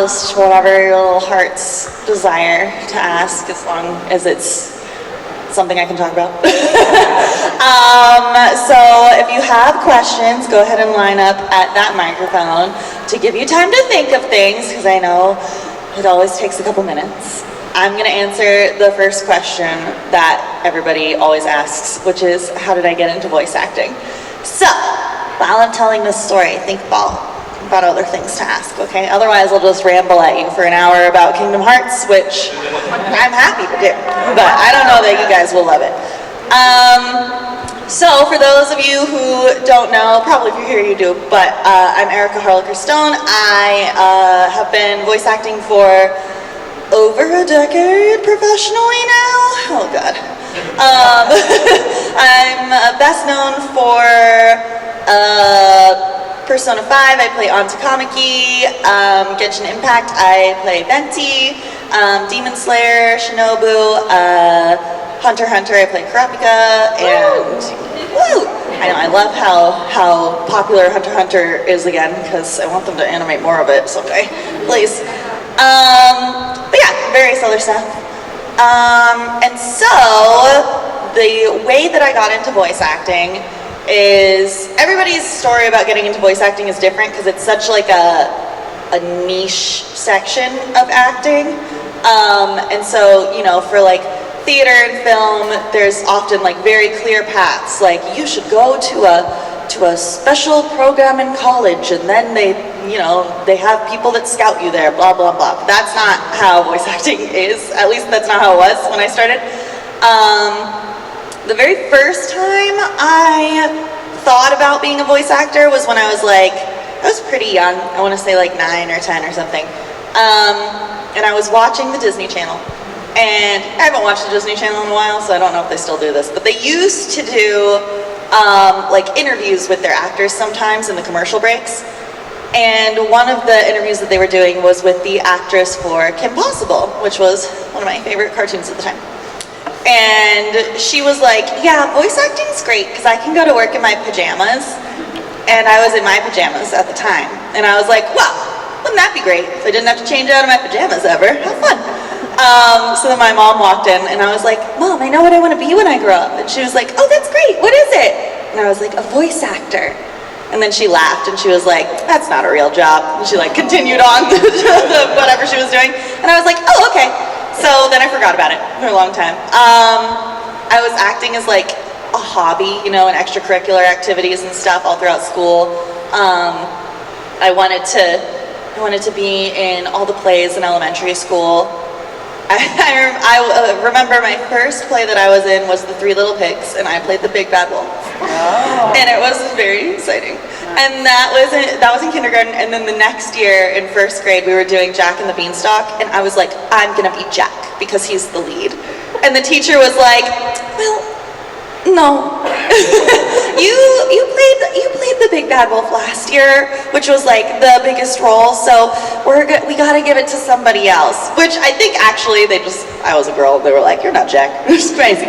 just whatever your little heart's desire to ask, as long as it's something I can talk about. So if you have questions, go ahead and line up at that microphone to give you time to think of things, because I know it always takes a couple minutes. I'm going to answer the first question that everybody always asks, which is, how did I get into voice acting? So, while I'm telling this story, think about other things to ask, okay? Otherwise, I'll just ramble at you for an hour about Kingdom Hearts, which I'm happy to do, but I don't know that you guys will love it. So, for those of you who don't know, probably if you're here you do, but I'm Erika Harlacher Stone. I have been voice acting for over a decade professionally now. Oh God. I'm best known for Persona 5, I play Anta Kamiki, Genshin Impact, I play Venti, Demon Slayer, Shinobu, Hunter x Hunter, I play Kurapika, and woo! I know, I love how popular Hunter x Hunter is again, because I want them to animate more of it someday, please. But yeah, various other stuff. And so, the way that I got into voice acting is, everybody's story about getting into voice acting is different because it's such like a niche section of acting. And so, you know, for like theater and film, there's often like very clear paths. Like, you should go to a special program in college, and then they have people that scout you there, blah, blah, blah. But that's not how voice acting is. At least that's not how it was when I started. The very first time I thought about being a voice actor was when I was pretty young. I want to say like 9 or 10 or something. And I was watching the Disney Channel. And I haven't watched the Disney Channel in a while, so I don't know if they still do this. But they used to do like interviews with their actors sometimes in the commercial breaks. And one of the interviews that they were doing was with the actress for Kim Possible, which was one of my favorite cartoons at the time. And she was like, yeah, voice acting's great because I can go to work in my pajamas. And I was in my pajamas at the time. And I was like, well, wouldn't that be great if I didn't have to change out of my pajamas ever? How fun. So then my mom walked in and I was like, Mom, I know what I want to be when I grow up. And she was like, oh, that's great. What is it? And I was like, a voice actor. And then she laughed and she was like, that's not a real job. And she like continued on to whatever she was doing. And I was like, oh, okay. So then I forgot about it for a long time. I was acting as like a hobby, you know, and extracurricular activities and stuff all throughout school. I wanted to be in all the plays in elementary school. I remember my first play that I was in was The Three Little Pigs, and I played the big bad wolf. Oh. And it was very exciting. And that was in kindergarten, and then the next year in first grade we were doing Jack and the Beanstalk, and I was like, I'm gonna be Jack because he's the lead. And the teacher was like, well, no. you played the big bad wolf last year, which was like the biggest role, so we gotta give it to somebody else. Which I think actually I was a girl, they were like, you're not Jack. It was crazy.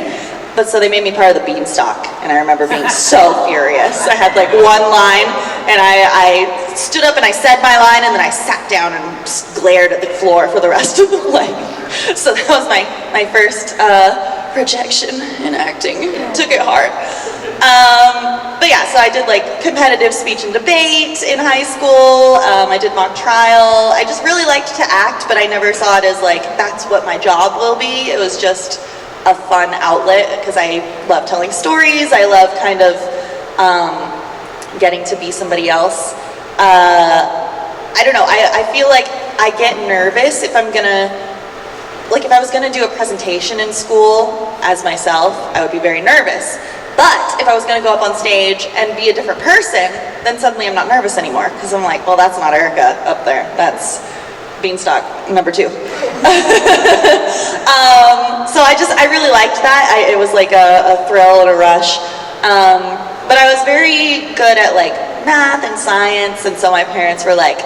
But so they made me part of the Beanstalk, and I remember being so furious. I had like one line, and I stood up and I said my line, and then I sat down and glared at the floor for the rest of the play. So that was my first projection in acting. Took it hard. But yeah, so I did like competitive speech and debate in high school. I did mock trial. I just really liked to act, but I never saw it as like, that's what my job will be. It was just a fun outlet because I love telling stories. I love kind of getting to be somebody else. I don't know, I feel like I get nervous if I'm gonna, like if I was gonna do a presentation in school as myself, I would be very nervous. But if I was gonna go up on stage and be a different person, then suddenly I'm not nervous anymore because I'm like, well, that's not Erika up there. That's Beanstalk number 2. So I really liked that. It was like a thrill and a rush. But I was very good at like math and science, and so my parents were like,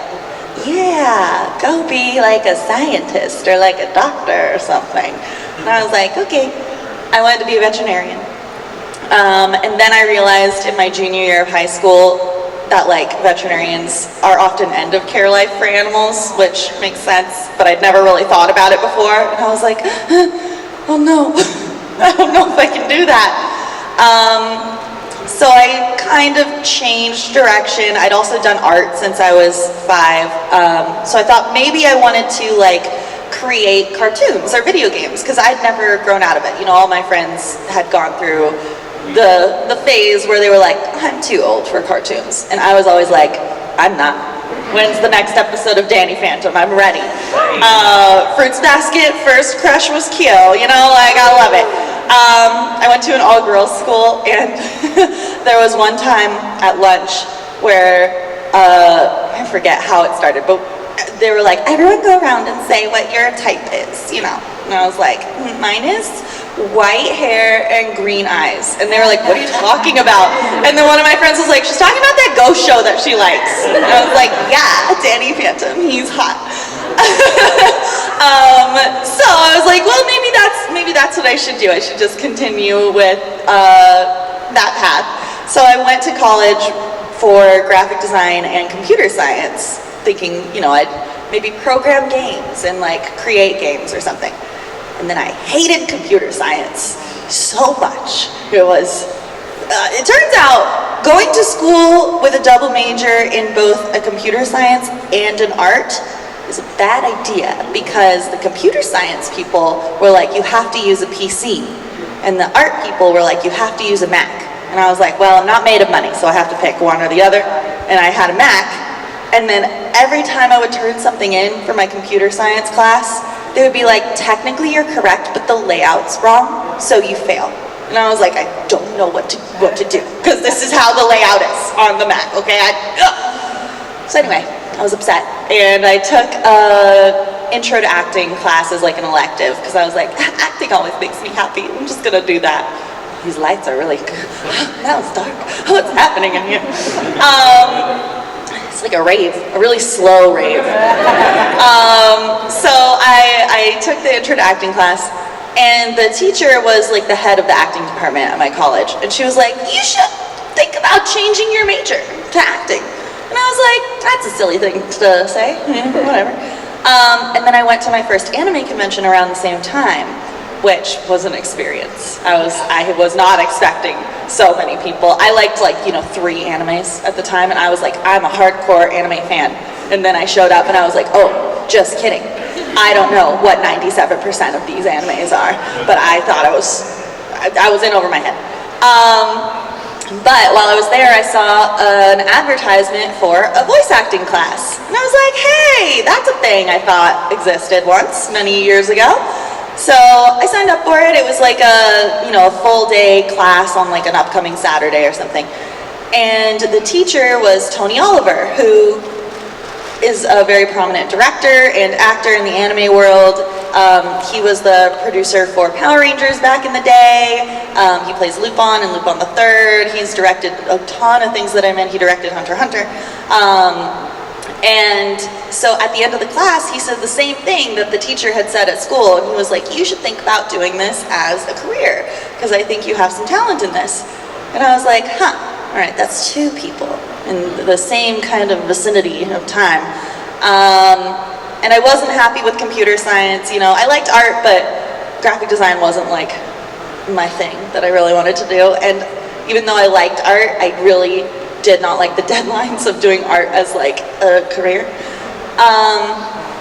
yeah, go be like a scientist or like a doctor or something. And I was like, okay. I wanted to be a veterinarian. And then I realized in my junior year of high school, that like veterinarians are often end of care life for animals, which makes sense, but I'd never really thought about it before. And I was like, oh no, I don't know if I can do that. So I kind of changed direction. I'd also done art since I was 5. So I thought maybe I wanted to like create cartoons or video games, because I'd never grown out of it. You know, all my friends had gone through the phase where they were like, I'm too old for cartoons. And I was always like, I'm not. When's the next episode of Danny Phantom? I'm ready. Fruits Basket, first crush was Kyo, you know, like I love it. I went to an all-girls school, and there was one time at lunch where, I forget how it started, but they were like, everyone go around and say what your type is, you know. And I was like, mine is white hair and green eyes. And they were like, what are you talking about? And then one of my friends was like, she's talking about that ghost show that she likes. And I was like, yeah, Danny Phantom, he's hot. So I was like, well, maybe that's what I should do. I should just continue with that path. So I went to college for graphic design and computer science, thinking, you know, I'd maybe program games and like create games or something. And then I hated computer science so much. It was, it turns out going to school with a double major in both a computer science and an art is a bad idea, because the computer science people were like, you have to use a PC. And the art people were like, you have to use a Mac. And I was like, well, I'm not made of money, so I have to pick one or the other. And I had a Mac. And then every time I would turn something in for my computer science class, they would be like, technically you're correct, but the layout's wrong, so you fail. And I was like, I don't know what to do, because this is how the layout is on the Mac, okay? So anyway, I was upset, and I took intro to acting class as like an elective, because I was like, acting always makes me happy, I'm just gonna do that. These lights are really good. Now it's dark. What's happening in here? It's like a rave, a really slow rave. So I took the intro to acting class, and the teacher was like the head of the acting department at my college, and she was like, you should think about changing your major to acting. And I was like, that's a silly thing to say, whatever. And then I went to my first anime convention around the same time, which was an experience. I was not expecting so many people. I liked like, you know, 3 animes at the time, and I was like, I'm a hardcore anime fan. And then I showed up and I was like, oh, just kidding. I don't know what 97% of these animes are, but I thought I was in over my head. But while I was there, I saw an advertisement for a voice acting class. And I was like, hey, that's a thing I thought existed once, many years ago. So I signed up for it. It was like a, you know, a full day class on like an upcoming Saturday or something. And the teacher was Tony Oliver, who is a very prominent director and actor in the anime world. He was the producer for Power Rangers back in the day. He plays Lupin and Lupin the Third. He's directed a ton of things that I'm in. He directed Hunter x Hunter. And so at the end of the class, he said the same thing that the teacher had said at school. And he was like, you should think about doing this as a career, because I think you have some talent in this. And I was like, huh, all right, that's 2 people in the same kind of vicinity of time. And I wasn't happy with computer science. You know, I liked art, but graphic design wasn't like my thing that I really wanted to do. And even though I liked art, I really did not like the deadlines of doing art as like a career.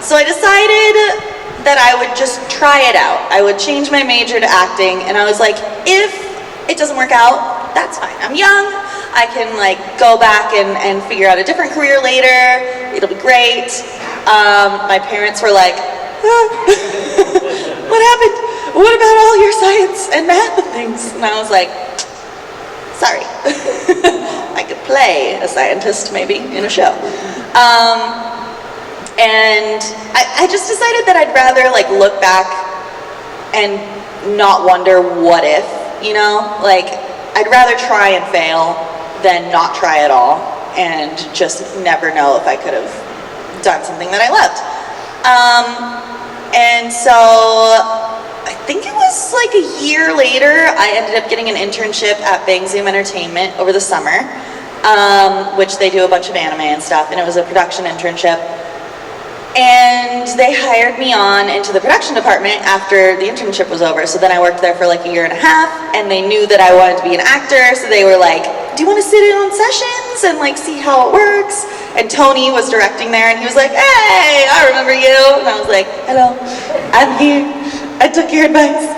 So I decided that I would just try it out. I would change my major to acting, and I was like, if it doesn't work out, that's fine. I'm young, I can like go back and figure out a different career later, it'll be great. My parents were like, what happened? What about all your science and math and things? And I was like, sorry. I could play a scientist maybe in a show. And I just decided that I'd rather like look back and not wonder what if, you know? Like, I'd rather try and fail than not try at all and just never know if I could have done something that I loved. And so I think it was like a year later, I ended up getting an internship at Bang Zoom Entertainment over the summer. which they do a bunch of anime and stuff, and it was a production internship. And they hired me on into the production department after the internship was over. So then I worked there for like a year and a half, and they knew that I wanted to be an actor, so they were like, do you want to sit in on sessions and like see how it works? And Tony was directing there, and he was like, hey, I remember you. And I was like, hello, I'm here. I took your advice.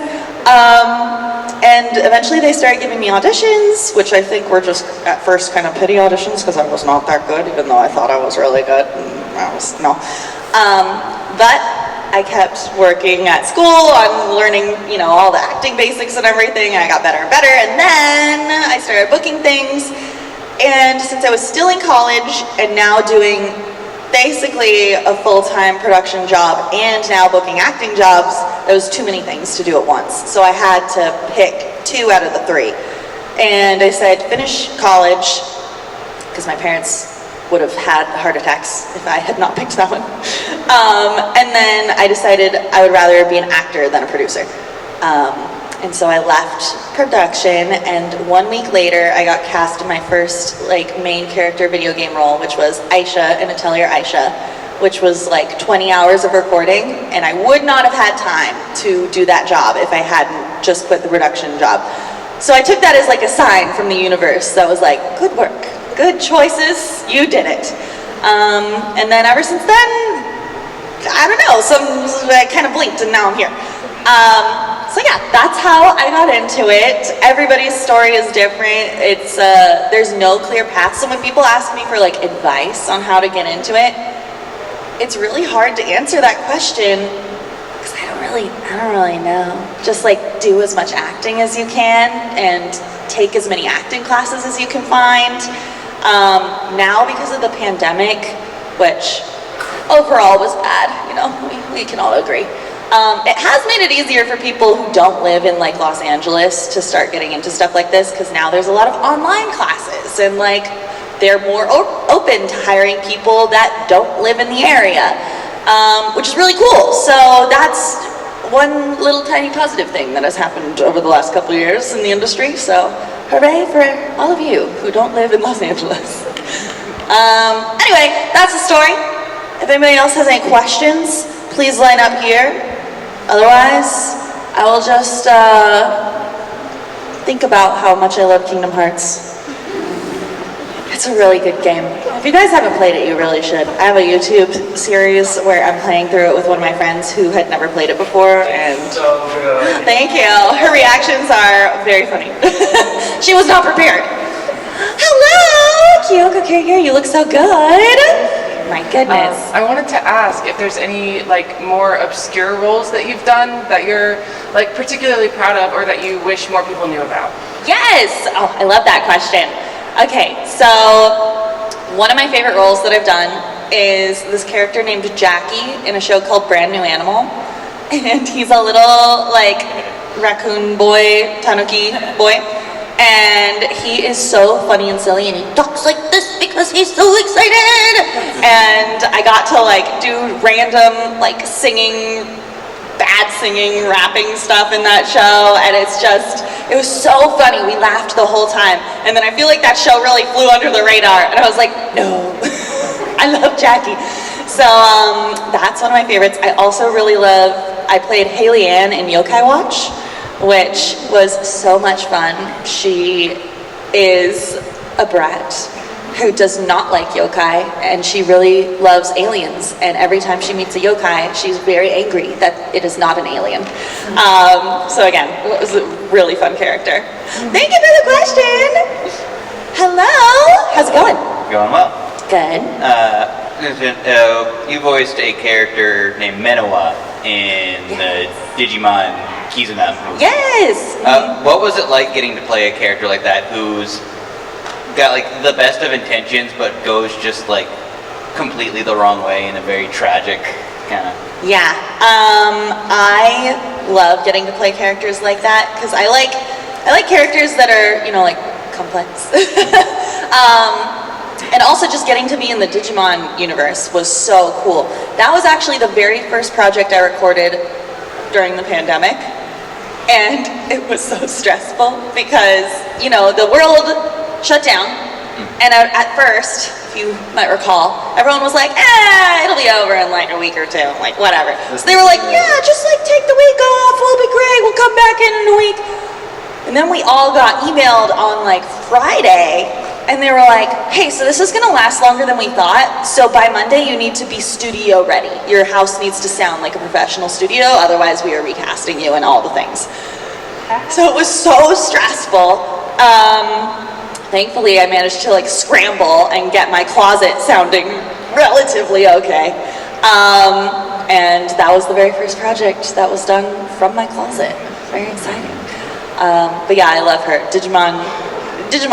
And eventually they started giving me auditions, which I think were just at first kind of pity auditions because I was not that good, even though I thought I was really good. And I was, no. But I kept working at school on learning, you know, all the acting basics and everything, and I got better and better, and then I started booking things. And since I was still in college and now doing basically a full-time production job and now booking acting jobs, there was too many things to do at once. So I had to pick 2 out of the 3. And I said, finish college, because my parents would have had heart attacks if I had not picked that one. And then I decided I would rather be an actor than a producer. And so I left production, and 1 week later I got cast in my first like main character video game role, which was Aisha in Atelier Aisha, which was like 20 hours of recording, and I would not have had time to do that job if I hadn't just quit the production job. So I took that as like a sign from the universe that was like, good work, good choices, you did it. And then ever since then, I don't know, I kind of blinked and now I'm here. So yeah, that's how I got into it. Everybody's story is different. It's there's no clear path. So when people ask me for like advice on how to get into it, it's really hard to answer that question because I don't really know. Just like do as much acting as you can and take as many acting classes as you can find. Now because of the pandemic, which overall was bad, you know, we can all agree. It has made it easier for people who don't live in like Los Angeles to start getting into stuff like this, because now there's a lot of online classes and like they're more open to hiring people that don't live in the area, which is really cool. So that's one little tiny positive thing that has happened over the last couple of years in the industry. So hooray for all of you who don't live in Los Angeles. Anyway, that's the story. If anybody else has any questions, please line up here. Otherwise, I will just think about how much I love Kingdom Hearts. It's a really good game. If you guys haven't played it, you really should. I have a YouTube series where I'm playing through it with one of my friends who had never played it before, and so good. Thank you. Her reactions are very funny. She was not prepared. Hello, Kyoko Carrier, you look so good. My goodness. I wanted to ask if there's any like more obscure roles that you've done that you're like particularly proud of or that you wish more people knew about. Yes! Oh, I love that question. Okay, so one of my favorite roles that I've done is this character named Jackie in a show called Brand New Animal. And he's a little like raccoon boy, tanuki boy. And he is so funny and silly, and he talks like this because he's so excited. And I got to like do random like singing, bad singing, rapping stuff in that show, and it was so funny. We laughed the whole time. And then I feel like that show really flew under the radar, and I was like, no, I love Jackie. So that's one of my favorites. I also really I played Haley Ann in Yokai Watch, which was so much fun. She is a brat who does not like yokai, and she really loves aliens, and every time she meets a yokai, she's very angry that it is not an alien. So again, it was a really fun character. Thank you for the question! Hello! How's it going? Going well. Good. You voiced a character named Menoa in the Digimon Kizuna movie. Yes! What was it like getting to play a character like that who's got like the best of intentions but goes just like completely the wrong way in a very tragic kind of... Yeah, I love getting to play characters like that because I like characters that are, you know, like complex. And also just getting to be in the Digimon universe was so cool. That was actually the very first project I recorded during the pandemic. And it was so stressful because, you know, the world shut down And at first, if you might recall, everyone was like, it'll be over in like a week or two, like whatever. So they were like, yeah, just like take the week off, we'll be great, we'll come back in a week. And then we all got emailed on like Friday, and they were like, hey, so this is gonna last longer than we thought, so by Monday you need to be studio ready. Your house needs to sound like a professional studio, otherwise we are recasting you and all the things. So it was so stressful. Thankfully I managed to like scramble and get my closet sounding relatively okay. And that was the very first project that was done from my closet. Very exciting. But yeah, I love her. Digimon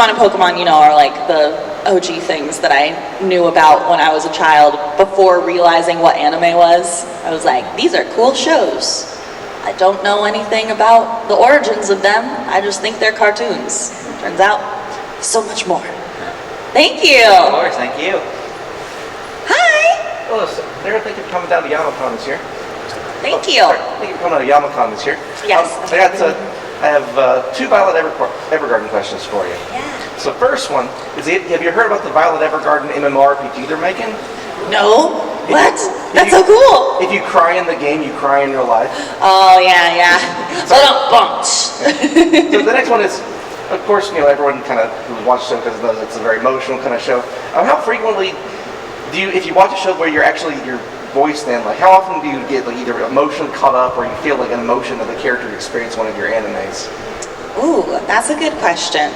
and Pokemon, you know, are like the OG things that I knew about when I was a child before realizing what anime was. I was like, these are cool shows. I don't know anything about the origins of them. I just think they're cartoons. Turns out, so much more. Thank you. Of course, thank you. Hi. Hello, Sarah. Thank you for coming down to Yamacon this year. Thank you. Thank you for coming down to Yamacon this year. Yes. I have two Violet Evergarden questions for you. Yeah. So first one is, have you heard about the Violet Evergarden MMORPG they're making? No. What? That's so cool. If you cry in the game, you cry in real life. Oh yeah. Hold on, bunch. So the next one is, of course, you know, everyone kind of who watches the show because it's a very emotional kind of show. How frequently do you, if you watch a show where you're actually your voice, then like how often do you get like either emotionally caught up or you feel like an emotion of the character you experience one of your animes? Ooh, that's a good question.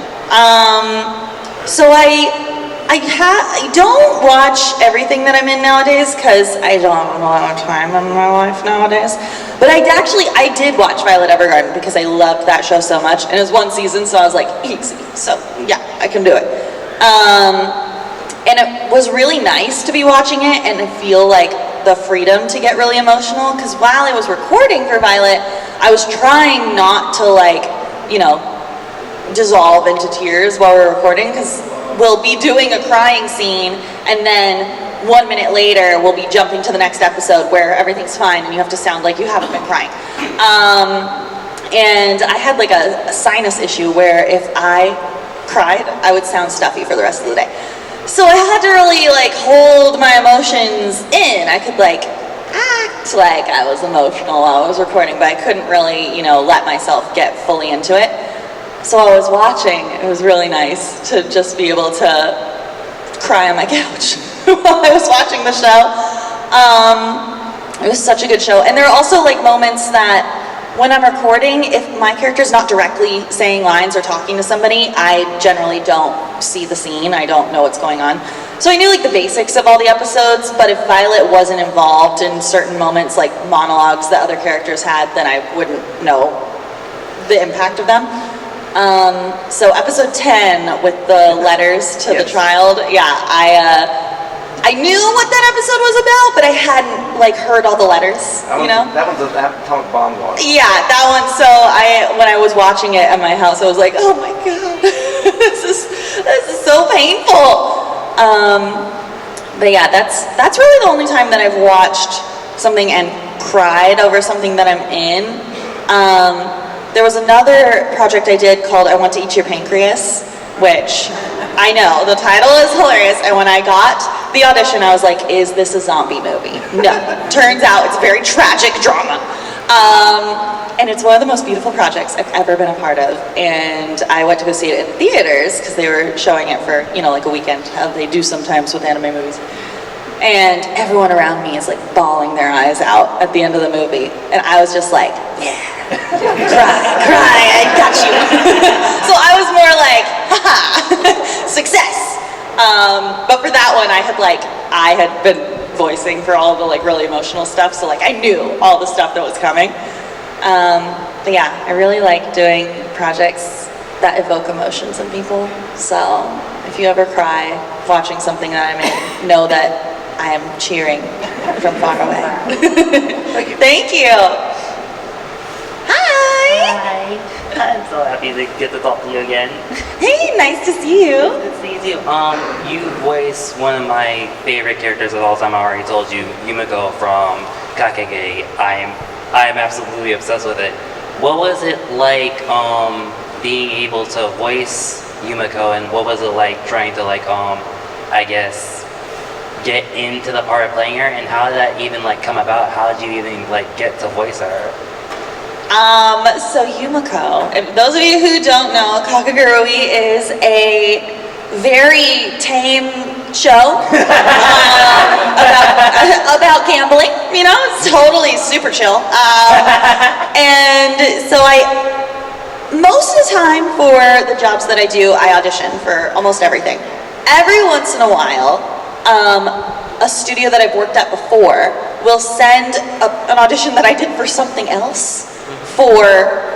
So I don't watch everything that I'm in nowadays because I don't have a lot of time in my life nowadays. But I did watch Violet Evergarden because I loved that show so much. And it was one season, so I was like, easy. So yeah, I can do it. And it was really nice to be watching it and to feel like the freedom to get really emotional. Because while I was recording for Violet, I was trying not to like, you know, dissolve into tears while we're recording, because we'll be doing a crying scene and then 1 minute later we'll be jumping to the next episode where everything's fine and you have to sound like you haven't been crying. And I had like a sinus issue where if I cried, I would sound stuffy for the rest of the day. So I had to really like hold my emotions in. I could like act like I was emotional while I was recording, but I couldn't really, you know, let myself get fully into it. So I was watching, it was really nice to just be able to cry on my couch while I was watching the show. It was such a good show. And there are also like moments that when I'm recording, if my character's not directly saying lines or talking to somebody, I generally don't see the scene, I don't know what's going on. So I knew like the basics of all the episodes, but if Violet wasn't involved in certain moments, like monologues that other characters had, then I wouldn't know the impact of them. So episode 10 with the letters to the child, yeah, I knew what that episode was about, but I hadn't like heard all the letters, you know? That one's an atomic bomb going. Yeah, that one. So when I was watching it at my house, I was like, oh my god, this is so painful. But yeah, that's really the only time that I've watched something and cried over something that I'm in. There was another project I did called I Want to Eat Your Pancreas, which I know, the title is hilarious, and when I got the audition, I was like, is this a zombie movie? No. Turns out it's very tragic drama. And it's one of the most beautiful projects I've ever been a part of, and I went to go see it in theaters because they were showing it for, you know, like a weekend, how they do sometimes with anime movies. And everyone around me is like bawling their eyes out at the end of the movie, and I was just like, yeah. Cry, I got you. So I was more like, haha, success. But for that one, I had been voicing for all the like really emotional stuff, so like I knew all the stuff that was coming. But yeah, I really like doing projects that evoke emotions in people. So if you ever cry watching something that I'm in, know that I am cheering from far away. Thank you. Hi. I'm so happy to get to talk to you again. Hey, nice to see you. Good to see you too. You voice one of my favorite characters of all time. I already told you, Yumiko from Kakege. I'm absolutely obsessed with it. What was it like being able to voice Yumiko, and what was it like trying to like I guess get into the part of playing her, and how did that even like come about? How did you even like get to voice her? So Yumiko, if those of you who don't know, Kakagurui is a very tame show about gambling. You know, it's totally super chill. And so most of the time for the jobs that I do, I audition for almost everything. Every once in a while, a studio that I've worked at before will send an audition that I did for something else for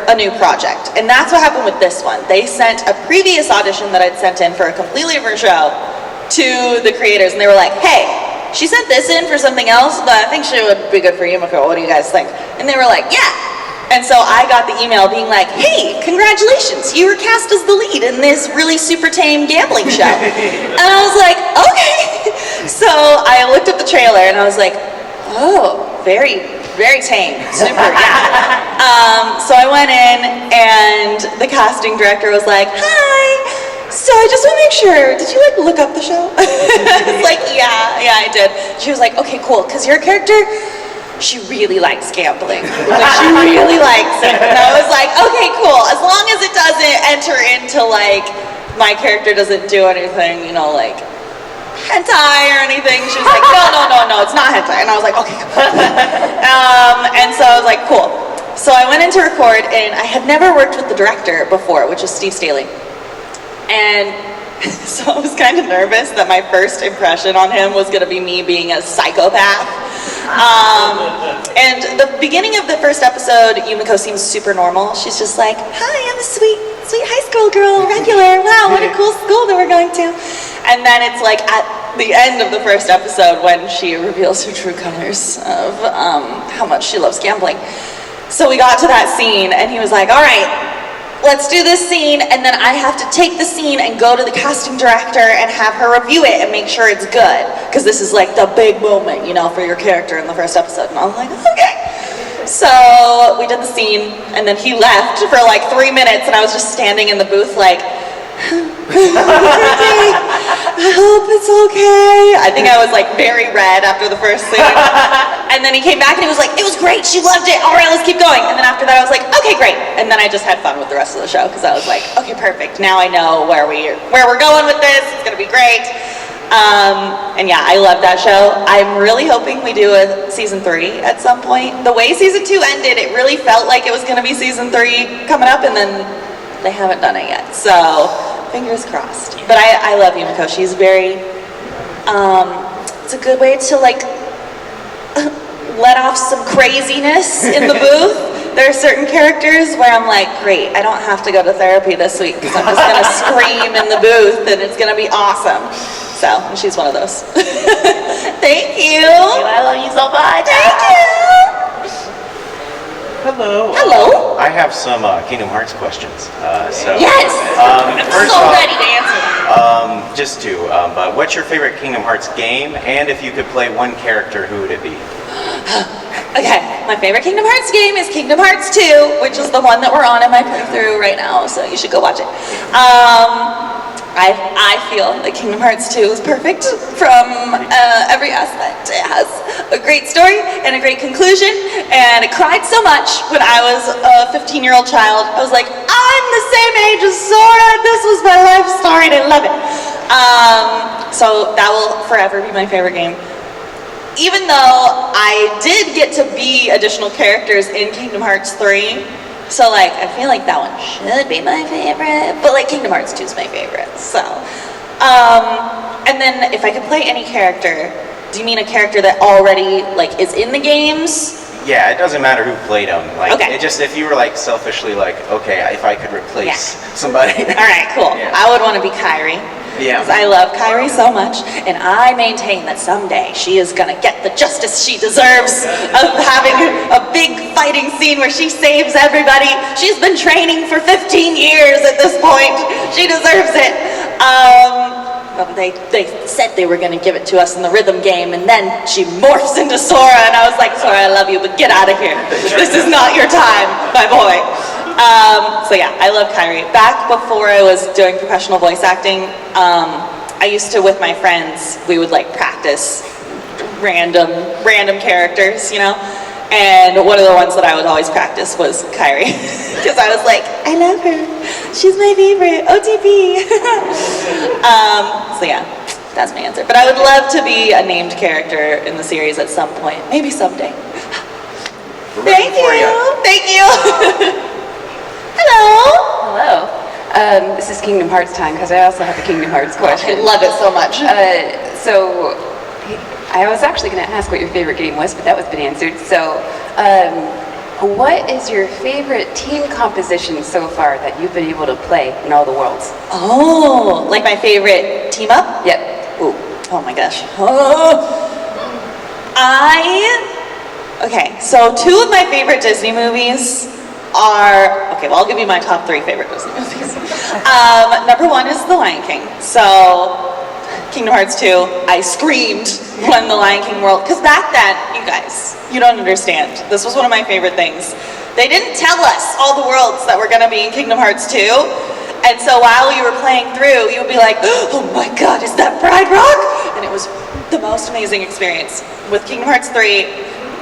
a new project. And that's what happened with this one. They sent a previous audition that I'd sent in for a completely different show to the creators, and they were like, hey, she sent this in for something else, but I think she would be good for Yumiko. What do you guys think? And they were like, yeah. And so I got the email being like, hey, congratulations, you were cast as the lead in this really super tame gambling show. And I was like, okay. So I looked at the trailer and I was like, oh, very tame, super, yeah. So I went in and the casting director was like, hi, so I just want to make sure, did you like look up the show? I was like, yeah, I did. She was like, okay, cool, because your character, she really likes gambling. Like, she really likes it. And I was like, okay, cool. As long as it doesn't enter into, like, my character doesn't do anything, you know, like, hentai or anything. She was like, no, it's not hentai. And I was like, okay, cool. And so I was like, cool. So I went in to record, and I had never worked with the director before, which is Steve Staley. And so I was kind of nervous that my first impression on him was going to be me being a psychopath. And the beginning of the first episode, Yumiko seems super normal. She's just like, hi, I'm a sweet high school girl, regular. Wow, what a cool school that we're going to. And then it's like at the end of the first episode when she reveals her true colors of how much she loves gambling. So we got to that scene, and he was like, all right, let's do this scene, and then I have to take the scene and go to the casting director and have her review it and make sure it's good, because this is like the big moment, you know, for your character in the first episode. And I was like, okay. So we did the scene, and then he left for like 3 minutes, and I was just standing in the booth like, I hope it's okay. I think I was like very red after the first scene. And then he came back and he was like, it was great, she loved it, all right, let's keep going. And then after that I was like, okay, great. And then I just had fun with the rest of the show, because I was like, okay, perfect, now I know where we're going with this, it's gonna be great. And yeah, I love that show. I'm really hoping we do a season 3 at some point. The way season 2 ended, it really felt like it was gonna be season 3 coming up, and then they haven't done it yet, so fingers crossed. But I love Yumiko. She's very, it's a good way to like let off some craziness in the booth. There are certain characters where I'm like, great, I don't have to go to therapy this week because I'm just gonna scream in the booth and it's gonna be awesome. So, and she's one of those. Thank you. I love you so much. Thank you. Hello. Hello. I have some Kingdom Hearts questions. Yes. I'm first so off, ready to answer them. just two. But what's your favorite Kingdom Hearts game? And if you could play one character, who would it be? Okay, my favorite Kingdom Hearts game is Kingdom Hearts 2, which is the one that we're on in my playthrough right now, so you should go watch it. I feel that Kingdom Hearts 2 is perfect from every aspect. It has a great story and a great conclusion, and I cried so much when I was a 15-year-old child. I was like, I'm the same age as Sora, this was my life story, and I love it. So that will forever be my favorite game. Even though I did get to be additional characters in Kingdom Hearts 3, so like I feel like that one should be my favorite, but like Kingdom Hearts 2 is my favorite. So, and then if I could play any character, do you mean a character that already like is in the games? Yeah, it doesn't matter who played them. Like, Okay. it just, if you were like selfishly like, okay, if I could replace somebody. All right, cool. Yeah. I would want to be Kairi. Yeah. Because I love Kairi so much, and I maintain that someday she is gonna get the justice she deserves of having a big fighting scene where she saves everybody. She's been training for 15 years at this point. She deserves it. Well, they said they were gonna give it to us in the rhythm game, and then she morphs into Sora, and I was like, Sora, I love you, but get out of here. This is not your time, my boy. So yeah, I love Kyrie. Back before I was doing professional voice acting, I used to, with my friends, we would like practice random characters, you know? And one of the ones that I would always practice was Kyrie. Because I was like, I love her. She's my favorite. OTP. So yeah, that's my answer. But I would love to be a named character in the series at some point. Maybe someday. Thank you. Thank you. Hello. Hello. This is Kingdom Hearts time because I also have a Kingdom Hearts question. I love it so much. So I was actually going to ask what your favorite game was, but that was been answered. So what is your favorite team composition so far that you've been able to play in all the worlds? Oh, like my favorite team up? Yep. Ooh. Oh my gosh. Okay, so two of my favorite Disney movies are, okay, well I'll give you my top 3 favorite Disney movies. Number 1 is The Lion King. So, Kingdom Hearts 2, I screamed when The Lion King world, because back then, you guys, you don't understand. This was one of my favorite things. They didn't tell us all the worlds that were gonna be in Kingdom Hearts 2. And so while you were playing through, you would be like, oh my God, is that Pride Rock? And it was the most amazing experience. With Kingdom Hearts 3,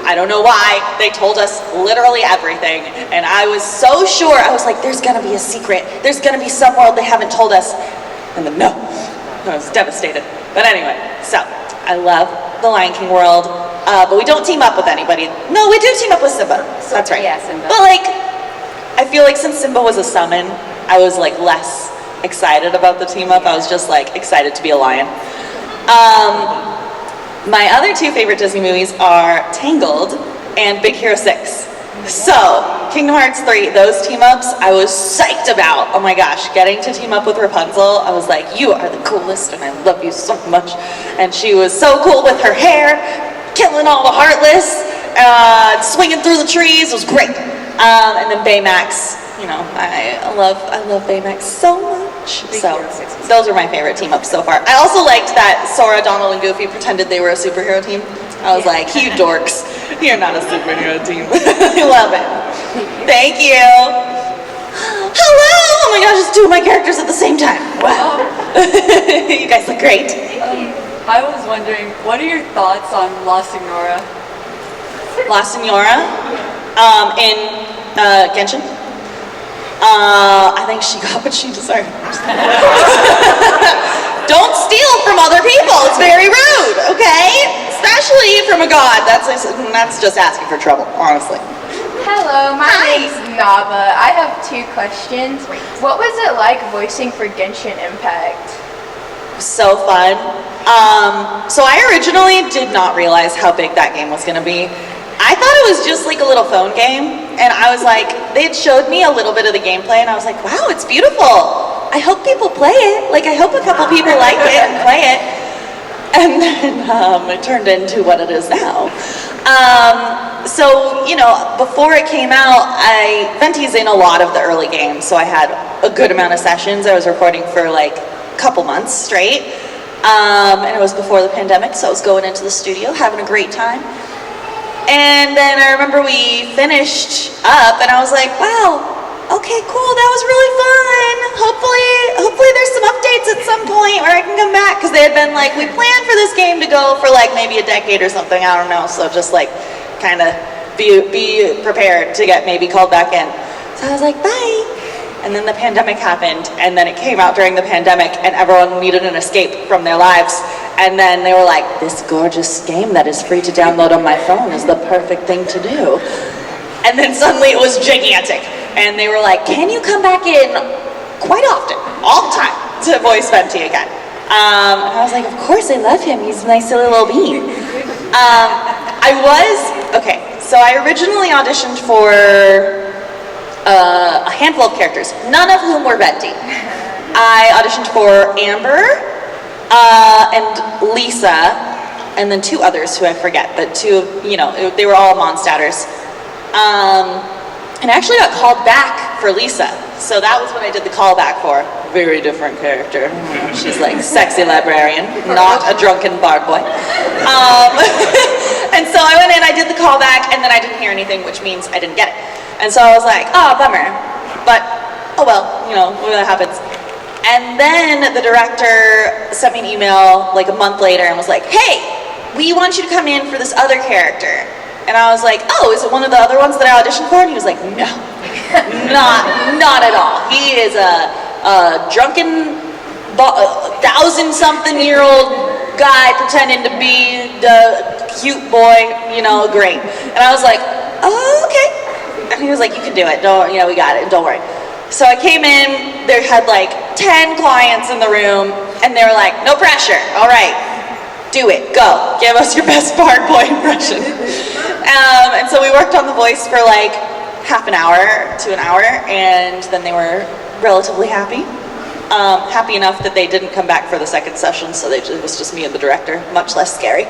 I don't know why, they told us literally everything. And I was so sure, I was like, there's gonna be a secret. There's gonna be some world they haven't told us. And then no, I was devastated. But anyway, so I love the Lion King world, but we don't team up with anybody. No, we do team up with Simba, that's right. Yeah, Simba. But like, I feel like since Simba was a summon, I was like less excited about the team up. I was just like excited to be a lion. My other 2 favorite Disney movies are Tangled and Big Hero 6. So, Kingdom Hearts 3, those team-ups, I was psyched about. Oh my gosh, getting to team up with Rapunzel, I was like, you are the coolest and I love you so much. And she was so cool with her hair, killing all the Heartless, swinging through the trees, it was great. And then Baymax, you know, I love Baymax so much. So, those are my favorite team-ups so far. I also liked that Sora, Donald, and Goofy pretended they were a superhero team. I was like, you dorks, you're not a superhero team. I love it. Thank you. Hello! Oh my gosh, it's 2 of my characters at the same time. Wow. You guys look great. I was wondering, what are your thoughts on La Signora? La Signora in Genshin. I think she got what she deserved. Don't steal from other people. It's very rude, okay? Especially from a god. That's just asking for trouble, honestly. Hello, my Hi. name's Nava. I have 2 questions. What was it like voicing for Genshin Impact? So fun. So I originally did not realize how big that game was going to be. I thought it was just like a little phone game, and I was like, they had showed me a little bit of the gameplay, and I was like, wow, it's beautiful. I hope people play it. Like, I hope a couple people like it and play it. And then it turned into what it is now. So, you know, before it came out, Venti's in a lot of the early games, so I had a good amount of sessions. I was recording for like a couple months straight, and it was before the pandemic, so I was going into the studio, having a great time. And then I remember we finished up, and I was like, wow, okay, cool, that was really fun. Hopefully there's some updates at some point where I can come back, because they had been like, we planned for this game to go for like maybe a decade or something, I don't know, so just like kind of be prepared to get maybe called back in. So I was like, bye. And then the pandemic happened, and then it came out during the pandemic, and everyone needed an escape from their lives. And then they were like, this gorgeous game that is free to download on my phone is the perfect thing to do. And then suddenly it was gigantic. And they were like, can you come back in quite often, all the time, to voice Venti again? And I was like, of course, I love him. He's a nice silly little bean. Okay, so I originally auditioned for a handful of characters, none of whom were Venti. I auditioned for Amber, and Lisa, and then 2 others who I forget, but 2, you know, they were all Mondstadters. And I actually got called back for Lisa, so that was what I did the callback for. Very different character. She's like sexy librarian, not a drunken bard boy. And so I went in, I did the callback, and then I didn't hear anything, which means I didn't get it. And so I was like, oh, bummer. but oh well, you know, that happens. And then the director sent me an email like a month later and was like, hey, we want you to come in for this other character. And I was like, oh, is it one of the other ones that I auditioned for? And he was like, no, not at all. He is a drunken 1,000-something-year-old guy pretending to be the cute boy, you know, great. And I was like, oh, okay. And he was like, you can do it. Don't, you know, we got it. Don't worry. So I came in, there had like 10 clients in the room, and they were like, no pressure. All right, do it. Go. Give us your best Bard boy impression. And so we worked on the voice for like half an hour to an hour, and then they were relatively happy. Happy enough that they didn't come back for the second session, so it was just me and the director, much less scary.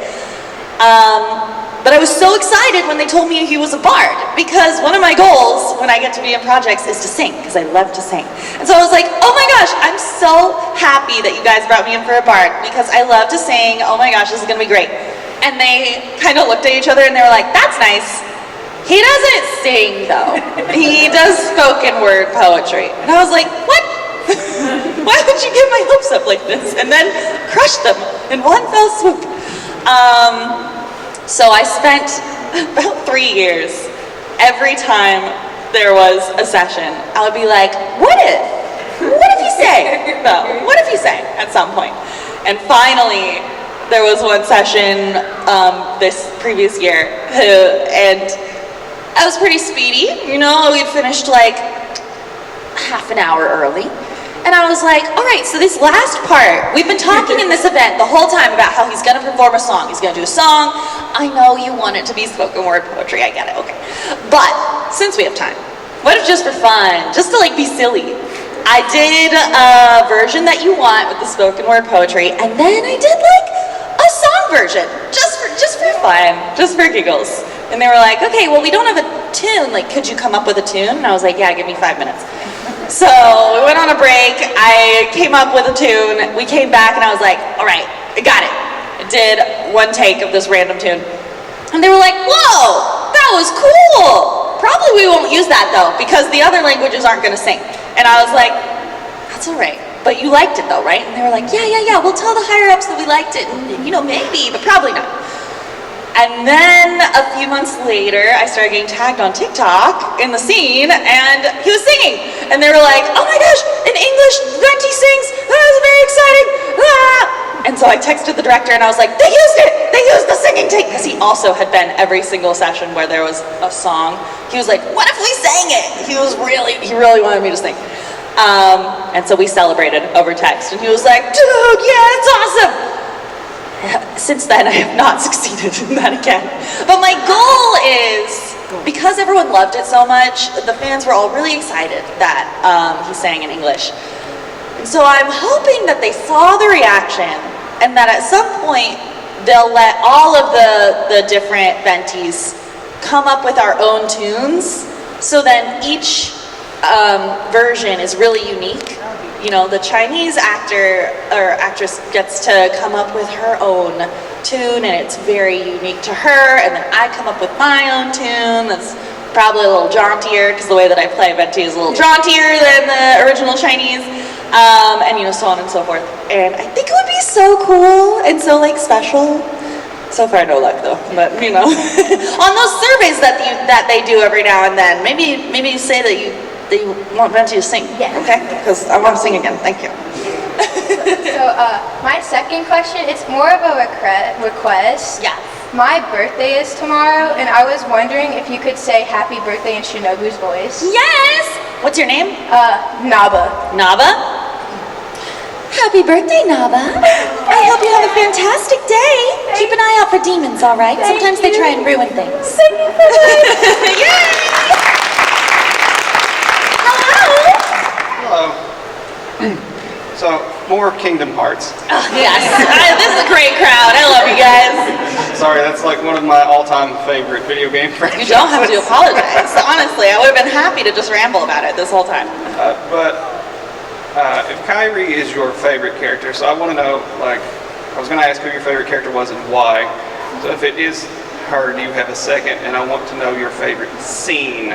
But I was so excited when they told me he was a bard, because one of my goals when I get to be in projects is to sing, because I love to sing. And so I was like, oh my gosh, I'm so happy that you guys brought me in for a bard, because I love to sing. Oh my gosh, this is gonna be great. And they kind of looked at each other and they were like, that's nice. He doesn't sing though. He does spoken word poetry. And I was like, what? Why would you get my hopes up like this? And then crush them in one fell swoop. So I spent about 3 years, every time there was a session, I would be like, what if you sang? No, what if you sang at some point? And finally, there was one session this previous year, and I was pretty speedy, you know, we finished like half an hour early. And I was like, all right, so this last part, we've been talking in this event the whole time about how he's gonna perform a song. He's gonna do a song. I know you want it to be spoken word poetry, I get it, okay. But since we have time, what if just for fun, just to like be silly, I did a version that you want with the spoken word poetry, and then I did like a song version, just for fun, just for giggles. And they were like, okay, well, we don't have a tune, like, could you come up with a tune? And I was like, yeah, give me 5 minutes. So we went on a break, I came up with a tune, we came back and I was like, all right, I got it. I did one take of this random tune. And they were like, whoa, that was cool. Probably we won't use that though, because the other languages aren't gonna sing. And I was like, that's all right, but you liked it though, right? And they were like, yeah, we'll tell the higher ups that we liked it, and you know, maybe, but probably not. And then a few months later, I started getting tagged on TikTok in the scene, and he was singing. And they were like, oh my gosh, in English, Venti sings, that was very exciting. Ah! And so I texted the director and I was like, they used it, they used the singing take. Because he also had been every single session where there was a song. He was like, what if we sang it? He really wanted me to sing. And so we celebrated over text, and he was like, dude, yeah, it's awesome. Since then, I have not succeeded in that again. But my goal is, because everyone loved it so much, the fans were all really excited that he sang in English. And so I'm hoping that they saw the reaction, and that at some point, they'll let all of the different Ventis come up with our own tunes, so then each version is really unique. You know, the Chinese actor or actress gets to come up with her own tune, and it's very unique to her, and then I come up with my own tune that's probably a little jauntier, because the way that I play Venti is a little jauntier than the original Chinese, and you know, so on and so forth. And I think it would be so cool and so like special. So far, no luck though, but you know, on those surveys that they do every now and then, maybe you say that you want Venti to sing. Yeah. Okay? Because I want to sing again. Thank you. So my second question, it's more of a request. Yeah. My birthday is tomorrow, and I was wondering if you could say happy birthday in Shinobu's voice. Yes! What's your name? Naba. Naba? Happy birthday, Naba. I hope you have a fantastic day. Keep an eye out for demons, all right? Sometimes they try and ruin things. Thank you so much. Yay! So, more Kingdom Hearts. Oh, yes. This is a great crowd. I love you guys. Sorry, that's like one of my all-time favorite video game franchises. You don't have to apologize. Honestly, I would have been happy to just ramble about it this whole time. But if Kairi is your favorite character, so I want to know, like, I was going to ask who your favorite character was and why. So if it is her, do you have a second? And I want to know your favorite scene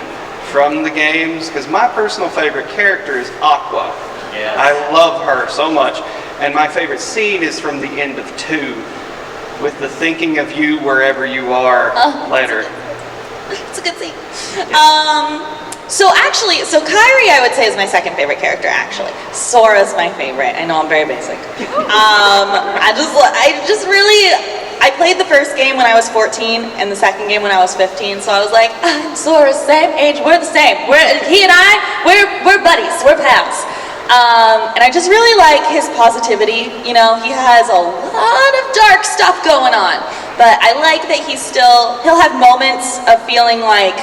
from the games, because my personal favorite character is Aqua. Yes. I love her so much. And my favorite scene is from the end of 2, with the thinking of you wherever you are letter. It's a good scene. So Kairi I would say is my second favorite character actually. Sora's my favorite. I know I'm very basic. I played the first game when I was 14 and the second game when I was 15, so I was like, I'm Sora's same age, we're the same. He and I, we're buddies, we're pals. And I just really like his positivity. You know, he has a lot of dark stuff going on, but I like that he'll have moments of feeling like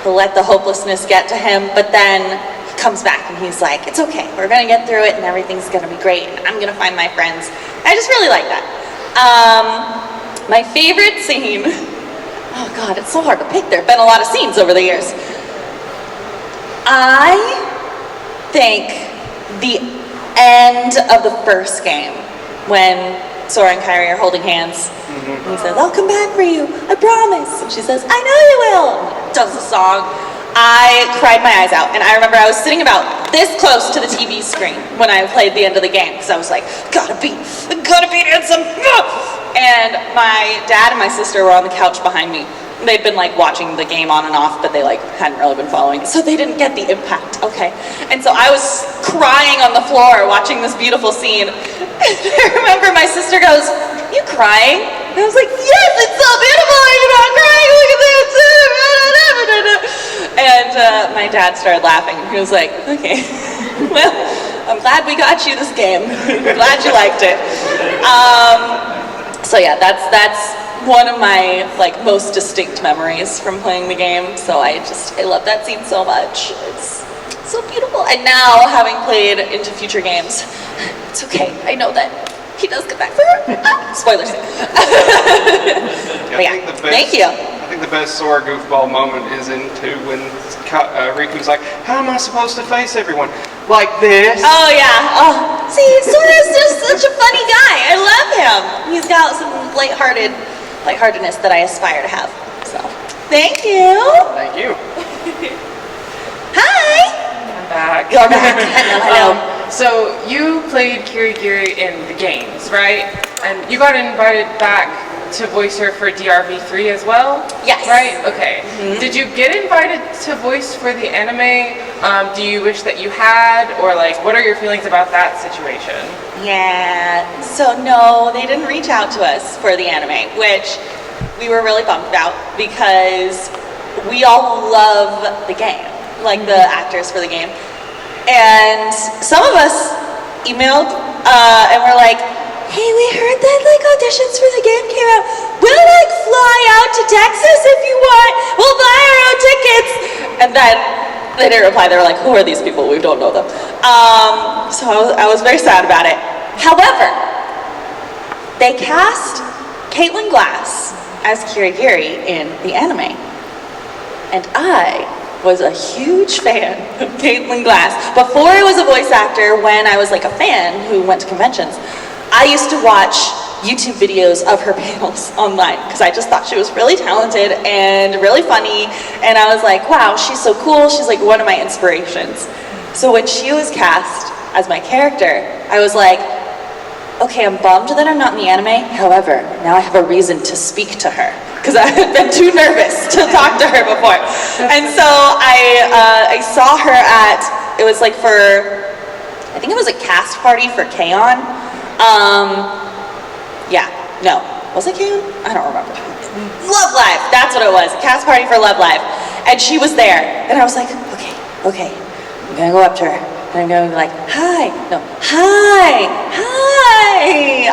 he'll let the hopelessness get to him, but then he comes back and he's like, it's okay, we're gonna get through it and everything's gonna be great and I'm gonna find my friends. I just really like that. My favorite scene, oh God, it's so hard to pick. There have been a lot of scenes over the years. I think the end of the first game, when Sora and Kairi are holding hands, and he says, I'll come back for you, I promise. And she says, I know you will. And does the song. I cried my eyes out, and I remember I was sitting about this close to the TV screen when I played the end of the game, because I was like, gotta beat handsome. And my dad and my sister were on the couch behind me. They'd been like watching the game on and off, but they like hadn't really been following, so they didn't get the impact, okay? And so I was crying on the floor watching this beautiful scene. And I remember my sister goes, you crying? And I was like, yes, it's so beautiful, you're not crying, look at this. And my dad started laughing. He was like, okay, well, I'm glad we got you this game. I'm glad you liked it. So yeah, that's one of my like most distinct memories from playing the game. So I love that scene so much. It's so beautiful. And now, having played into future games, it's okay. I know that he does come back for her. Spoilers. Thank you. I think the best Sora goofball moment is in 2 when Riku's like, how am I supposed to face everyone? Like this? Oh yeah. Oh, see, Sora's just such a funny guy. I love him. He's got some lightheartedness that I aspire to have. So, thank you. Thank you. Hi. I'm back. You're back. Hello. So you played Kirigiri in the games, right? And you got invited back to voice her for DRV3 as well? Yes. Right? Okay. Did you get invited to voice for the anime? Do you wish that you had? Or like, what are your feelings about that situation? Yeah, so no, they didn't reach out to us for the anime, which we were really bummed about because we all love the game, like the actors for the game. And some of us emailed and were like, hey, we heard that like auditions for the game came out. We'll like fly out to Texas if you want. We'll buy our own tickets. And then they didn't reply. They were like, who are these people? We don't know them. So I was very sad about it. However, they cast Caitlin Glass as Kirigiri in the anime. And I was a huge fan of Caitlin Glass. Before I was a voice actor, when I was like a fan who went to conventions, I used to watch YouTube videos of her panels online because I just thought she was really talented and really funny, and I was like, wow, she's so cool, she's like one of my inspirations. So when she was cast as my character, I was like, okay, I'm bummed that I'm not in the anime, however, now I have a reason to speak to her because I had been too nervous to talk to her before. And so I saw her at, it was like for, I think it was a cast party for K-On! Was it K-On? I don't remember. Love Live, that's what it was, a cast party for Love Live. And she was there, and I was like, okay, I'm gonna go up to her, and I'm gonna be like, hi,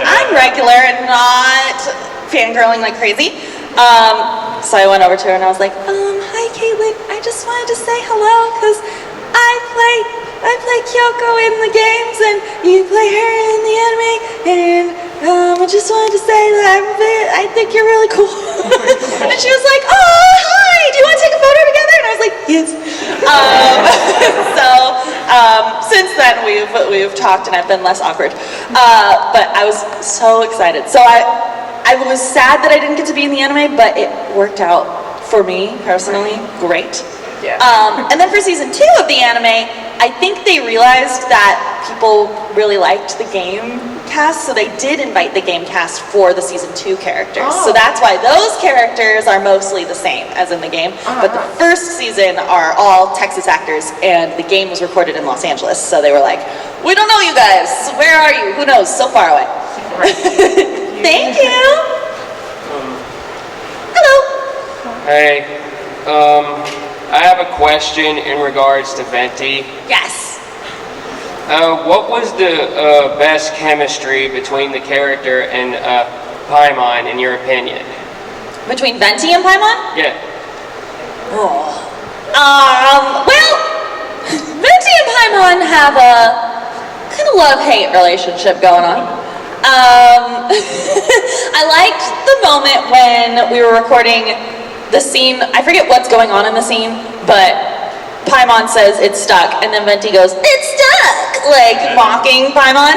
I'm regular and not fangirling like crazy. So I went over to her and I was like, hi Caitlin, I just wanted to say hello, because I play Kyoko in the games and you play her in the anime, and I just wanted to say that I think you're really cool. And she was like, oh, hi, do you want to take a photo together? And I was like, yes. Since then we've talked and I've been less awkward. But I was so excited. So I was sad that I didn't get to be in the anime, but it worked out for me personally great. Yeah. And then for season 2 of the anime, I think they realized that people really liked the game cast, so they did invite the game cast for the season 2 characters. So that's why those characters are mostly the same as in the game. But the first season are all Texas actors, and the game was recorded in Los Angeles. So they were like, we don't know you guys. Where are you? Who knows? So far away. Thank you. Hello. Hey, I have a question in regards to Venti. Yes. What was the best chemistry between the character and Paimon, in your opinion? Between Venti and Paimon? Yeah. Oh. Well, Venti and Paimon have a kind of love-hate relationship going on. I liked the moment when we were recording the scene. I forget what's going on in the scene, but Paimon says it's stuck, and then Venti goes, it's stuck, like mocking Paimon.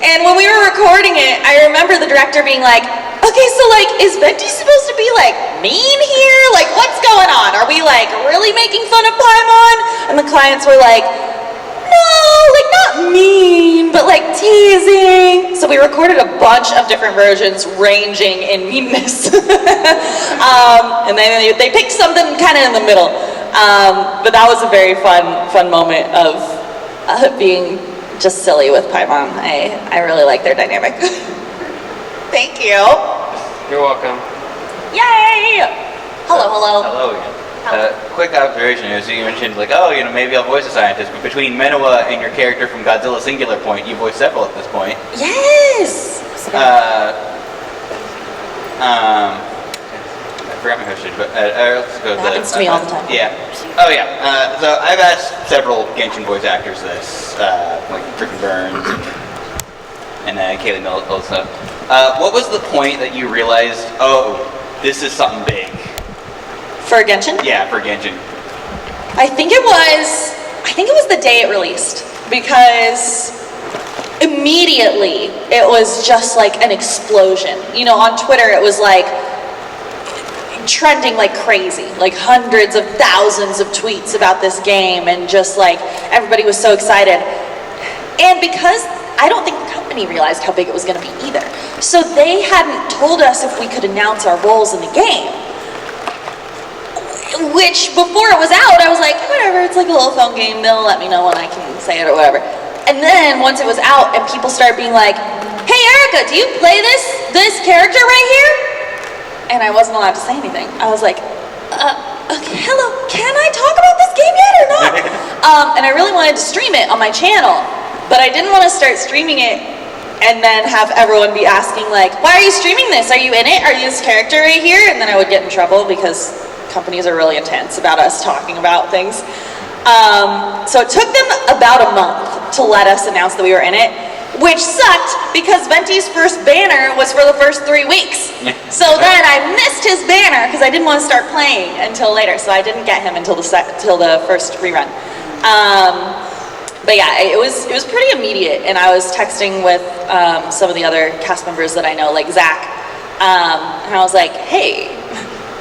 And when we were recording it, I remember the director being like, okay, so like, is Venti supposed to be like mean here? Like, what's going on? Are we like really making fun of Paimon? And the clients were like, no, like not mean, but like teasing. So we recorded a bunch of different versions ranging in meanness. And then they picked something kind of in the middle. But that was a very fun moment of being just silly with Paimon. I really like their dynamic. Thank you. You're welcome. Yay! Hello. Hello again. Quick observation is you mentioned like, oh, maybe I'll voice a scientist, but between Menoa and your character from Godzilla Singular Point, you voiced several at this point. Yes! I forgot my question, but let's go with That happens to me all the time. Yeah. Oh yeah. So I've asked several Genshin voice actors this, like Griffin Burns and Kaylee Mills also. What was the point that you realized, oh, this is something big? For Genshin? Yeah, for Genshin. I think it was the day it released, because immediately it was just like an explosion. On Twitter it was like trending like crazy, like hundreds of thousands of tweets about this game, and just like everybody was so excited. And because I don't think the company realized how big it was going to be either, so they hadn't told us if we could announce our roles in the game. Which, before it was out, I was like, whatever, it's like a little phone game, they'll let me know when I can say it or whatever. And then, once it was out and people started being like, hey Erika, do you play this character right here? And I wasn't allowed to say anything. I was like, okay, hello, can I talk about this game yet or not? And I really wanted to stream it on my channel, but I didn't want to start streaming it and then have everyone be asking like, why are you streaming this? Are you in it? Are you this character right here? And then I would get in trouble because companies are really intense about us talking about things. So it took them about a month to let us announce that we were in it, which sucked because Venti's first banner was for the first 3 weeks. So then I missed his banner because I didn't want to start playing until later, so I didn't get him until the first rerun. But yeah, it was pretty immediate, and I was texting with some of the other cast members that I know, like Zach, and I was like, hey,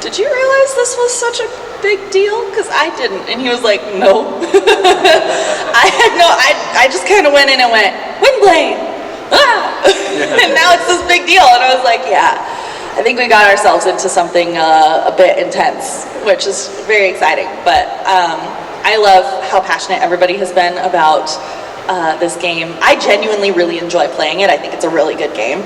did you realize this was such a big deal? Because I didn't. And he was like, no. I just kind of went in and went, Windblade! Ah! And now it's this big deal. And I was like, yeah, I think we got ourselves into something a bit intense, which is very exciting. But I love how passionate everybody has been about this game. I genuinely really enjoy playing it. I think it's a really good game,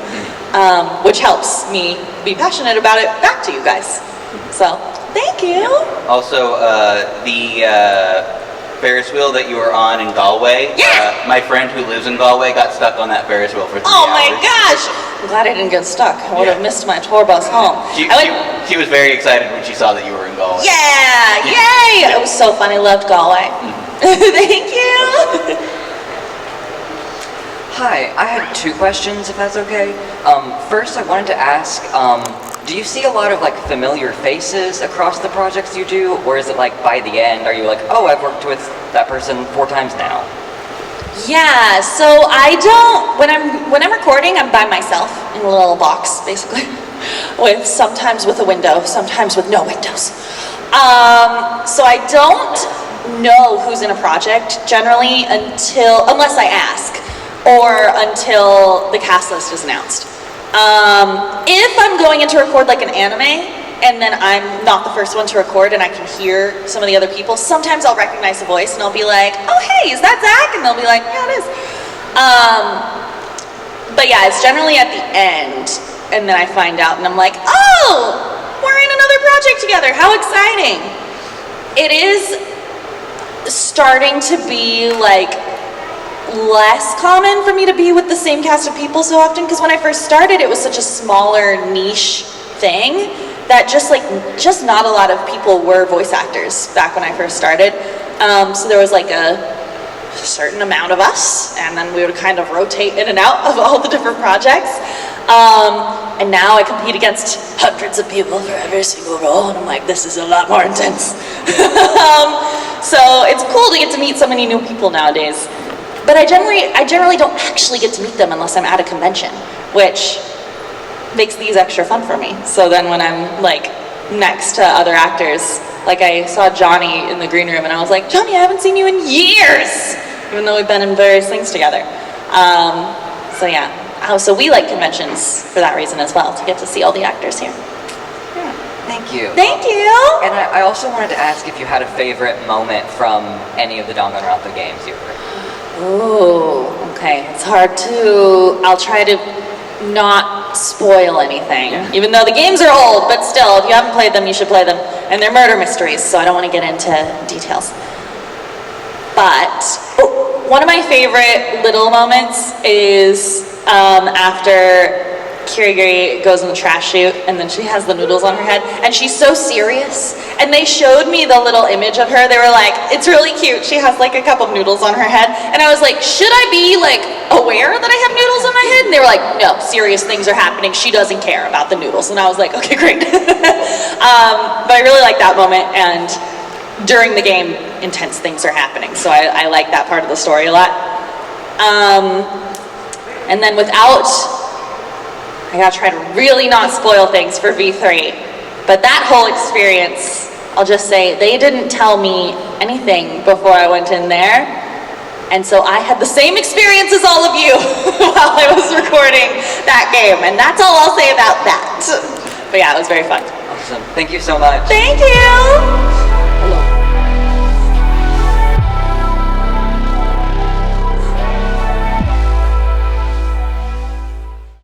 which helps me be passionate about it back to you guys. So, thank you. Also, the Ferris wheel that you were on in Galway. Yeah. My friend who lives in Galway got stuck on that Ferris wheel for 3 hours. Oh my gosh! I'm glad I didn't get stuck. I would have missed my tour bus home. She was very excited when she saw that you were in Galway. Yeah! Yay! It was so fun. I loved Galway. Thank you. Hi, I had 2 questions, if that's okay. First, I wanted to ask, do you see a lot of like familiar faces across the projects you do, or is it like by the end, are you like, oh, I've worked with that person 4 times now? Yeah, so I don't, when I'm recording, I'm by myself in a little box, basically, sometimes with a window, sometimes with no windows. So I don't know who's in a project generally unless I ask, or until the cast list is announced. If I'm going in to record like an anime, and then I'm not the first one to record and I can hear some of the other people, sometimes I'll recognize the voice and I'll be like, oh hey, is that Zach? And they'll be like, yeah, it is. But yeah, it's generally at the end, and then I find out and I'm like, oh, we're in another project together, how exciting. It is starting to be like less common for me to be with the same cast of people so often, because when I first started it was such a smaller niche thing that just not a lot of people were voice actors back when I first started. So there was like a certain amount of us, and then we would kind of rotate in and out of all the different projects. And now I compete against hundreds of people for every single role, and I'm like, this is a lot more intense. So it's cool to get to meet so many new people nowadays. But I generally don't actually get to meet them unless I'm at a convention, which makes these extra fun for me. So then when I'm like next to other actors, like I saw Johnny in the green room and I was like, Johnny, I haven't seen you in years, even though we've been in various things together. So yeah, so we like conventions for that reason as well, to get to see all the actors here. Thank you. Thank you. And I also wanted to ask if you had a favorite moment from any of the Danganronpa games you were in. Oh, okay. It's hard to. I'll try to not spoil anything, even though the games are old, but still, if you haven't played them, you should play them. And they're murder mysteries, so I don't want to get into details. But one of my favorite little moments is after Kirigiri goes in the trash chute, and then she has the noodles on her head, and she's so serious. And they showed me the little image of her. They were like, it's really cute. She has like a cup of noodles on her head. And I was like, should I be like aware that I have noodles on my head? And they were like, no, serious things are happening. She doesn't care about the noodles. And I was like, okay, great. But I really like that moment. And during the game, intense things are happening. So I like that part of the story a lot. And then I gotta try to really not spoil things for V3, but that whole experience, I'll just say, they didn't tell me anything before I went in there, and so I had the same experience as all of you while I was recording that game, and that's all I'll say about that. But yeah, it was very fun. Awesome. Thank you so much. Thank you!